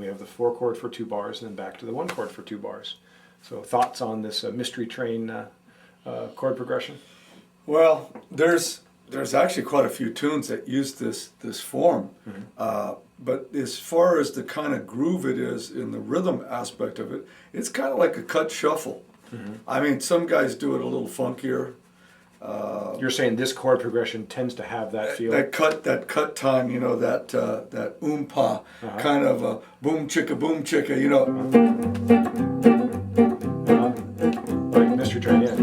we have the 4 chord for 2 bars, and then back to the 1 chord for 2 bars. So thoughts on this Mystery Train chord progression? Well, there's actually quite a few tunes that use this form. But as far as the kind of groove it is in the rhythm aspect of it, it's kind of like a cut shuffle. I mean, some guys do it a little funkier. You're saying this chord progression tends to have that feel? That cut time, you know, that oompa, kind of a boom chicka, you know. Like Mystery Train, yeah.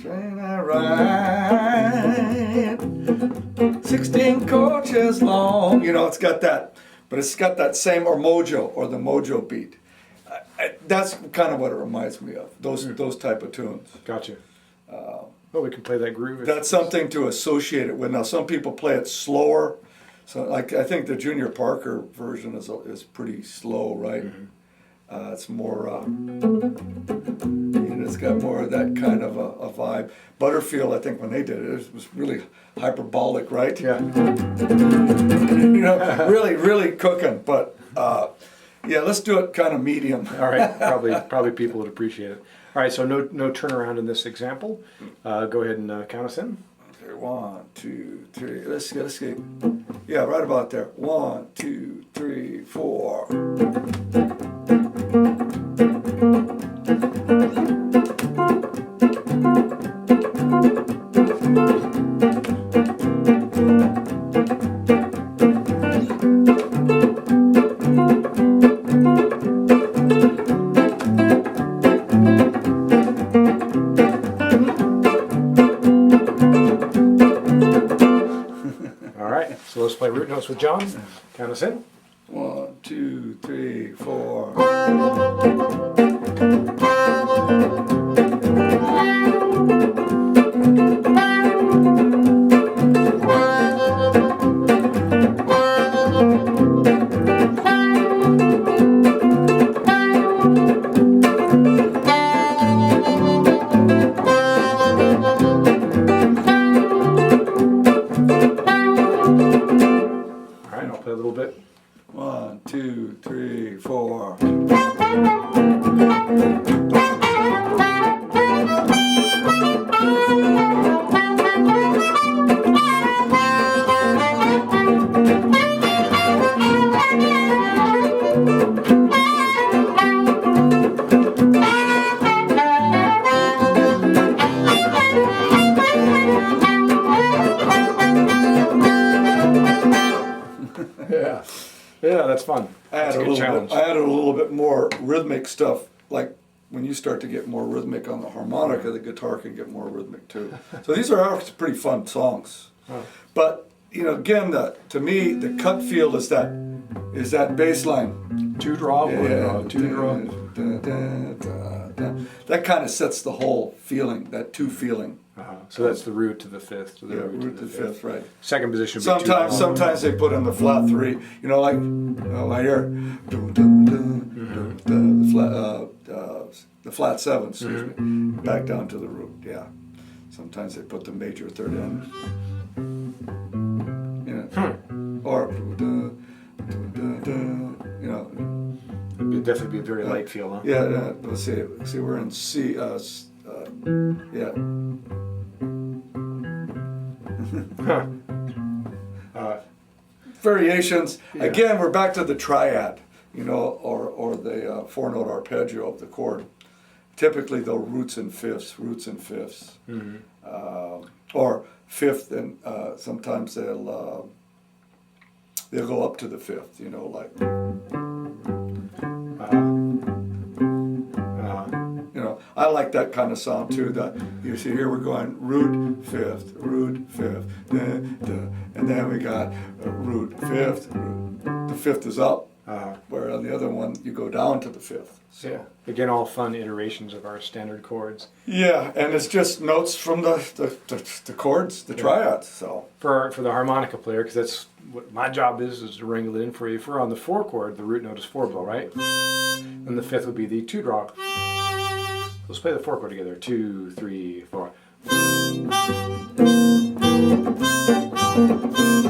Train I ride, 16 coaches long. You know, it's got that, but it's got that same or the mojo beat. That's kind of what it reminds me of. Those type of tunes. Gotcha. Well, we can play that groove. That's something to associate it with. Now, some people play it slower. So, like, I think the Junior Parker version is pretty slow, right? It's more, it's got more of that kind of a vibe. Butterfield, I think when they did it, it was really hyperbolic, right? Yeah. You know, really cooking. But yeah, let's do it kind of medium. All right, probably people would appreciate it. All right, so no turnaround in this example. Go ahead and count us in. Okay, 1, 2, 3. Let's get. Yeah, right about there. 1, 2, 3, 4. So let's play root notes with John. Count us in. 1, 2, 3, 4. A little bit. 1, 2, 3, 4. Yeah, that's fun. I added a little bit more rhythmic stuff. Like when you start to get more rhythmic on the harmonica, the guitar can get more rhythmic too. So these are actually pretty fun songs. But you know, again, to me, the cut feel is that bass line. 2 draw, 1 draw, 2 draw. That kind of sets the whole feeling, that 2 feeling. So that's the root to the 5th. To the root to the 5th, right. Second position would be 2. Sometimes they put in the flat 3, you know, like I hear the flat 7, excuse me, back down to the root, yeah. Sometimes they put the major 3rd in, you know, or, you know. It'd definitely be a very light feel, huh? Yeah, let's see, we're in C, yeah. Variations. Yeah. Again, we're back to the triad, you know, or the 4-note arpeggio of the chord. Typically, though, roots and fifths, or 5th, and sometimes they'll go up to the 5th, you know, like. You know, I like that kind of sound too. That you see here, we're going root 5th, and then we got root 5th. The 5th is up, where on the other one you go down to the 5th. So. Yeah. Again, all fun iterations of our standard chords. Yeah, and it's just notes from the chords, the triads. So for the harmonica player, because that's what my job is to wrangle it in for you. If we're on the 4 chord, the root note is 4 blow, right? And the 5th would be the 2 draw. Let's play the 4 chord together. 2, 3, 4.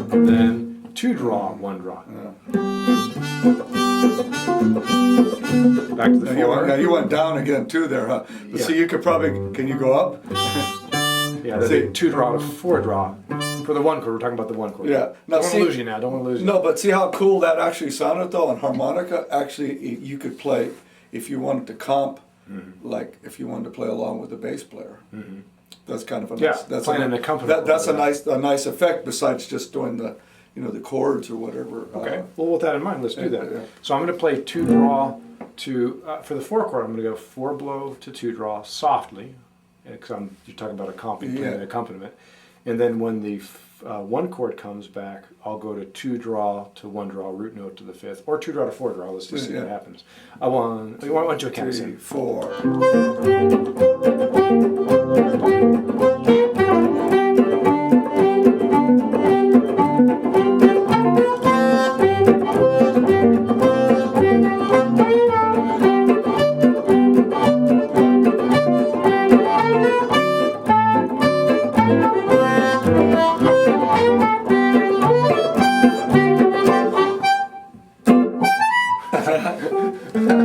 Then 2 two draw, one draw. Yeah. Back to the Now four. you went down again too there, huh? But Yeah. see, you could probably, can you go up? Yeah, that'd be two draw to four draw. For the one chord, we're talking about the one chord. Yeah. Don't Now, want to see- lose you now. Don't want to lose you. No, but see how cool that actually sounded though on harmonica. Actually, you could play if you wanted to comp, like if you wanted to play along with the bass player. That's kind of a nice. Yeah, that's playing a, an accompaniment. That's a nice effect besides just doing the, the chords or whatever. Okay. Well, with that in mind, let's do that. yeah. So I'm going to play two draw to for the four chord. I'm going to go four blow to two draw softly, because you're talking about playing an accompaniment, and then when the one chord comes back, I'll go to two draw to one draw root note to the fifth, or two draw to four draw. Let's just see what happens. One, two, count. 3, 4.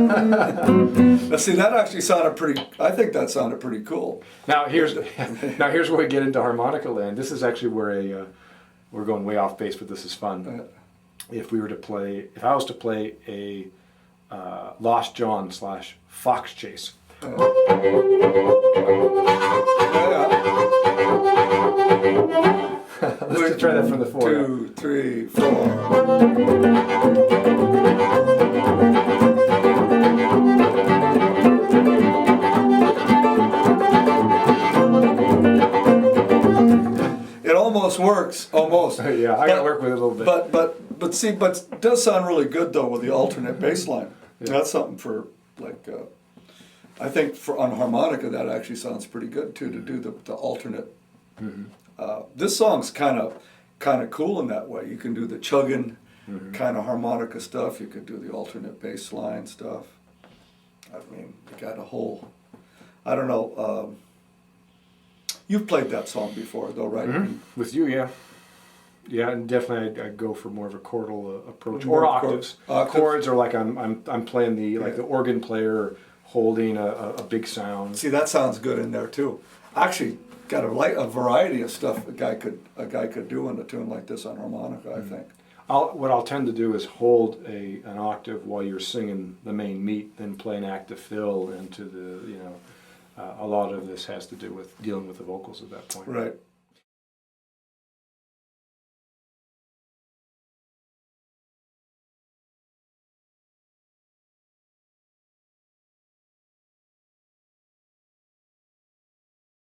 Now see, that actually sounded pretty. I think that sounded pretty cool. Now here's where we get into harmonica land. This is actually where we're going way off base, but this is fun. If I was to play a Lost John / Fox Chase. Let's just try that from the four. 2, 3, 4. It almost works, almost. Yeah, I gotta work with it a little bit. But see, it does sound really good though with the alternate bass line. Yeah. That's something for like. I think on harmonica that actually sounds pretty good too, to do the alternate. This song's kind of cool in that way. You can do the chugging kind of harmonica stuff. You could do the alternate bass line stuff. I mean, you got a whole. I don't know. You've played that song before, though, right? With you, yeah. Yeah, and definitely I'd go for more of a chordal approach, More or octaves. chords, or like I'm playing the organ player holding a big sound. See, that sounds good in there too. Actually, got a variety of stuff a guy could do in a tune like this on harmonica. I think. What I'll tend to do is hold an octave while you're singing the main meat, then play an active fill into the a lot of this has to do with dealing with the vocals at that point. Right.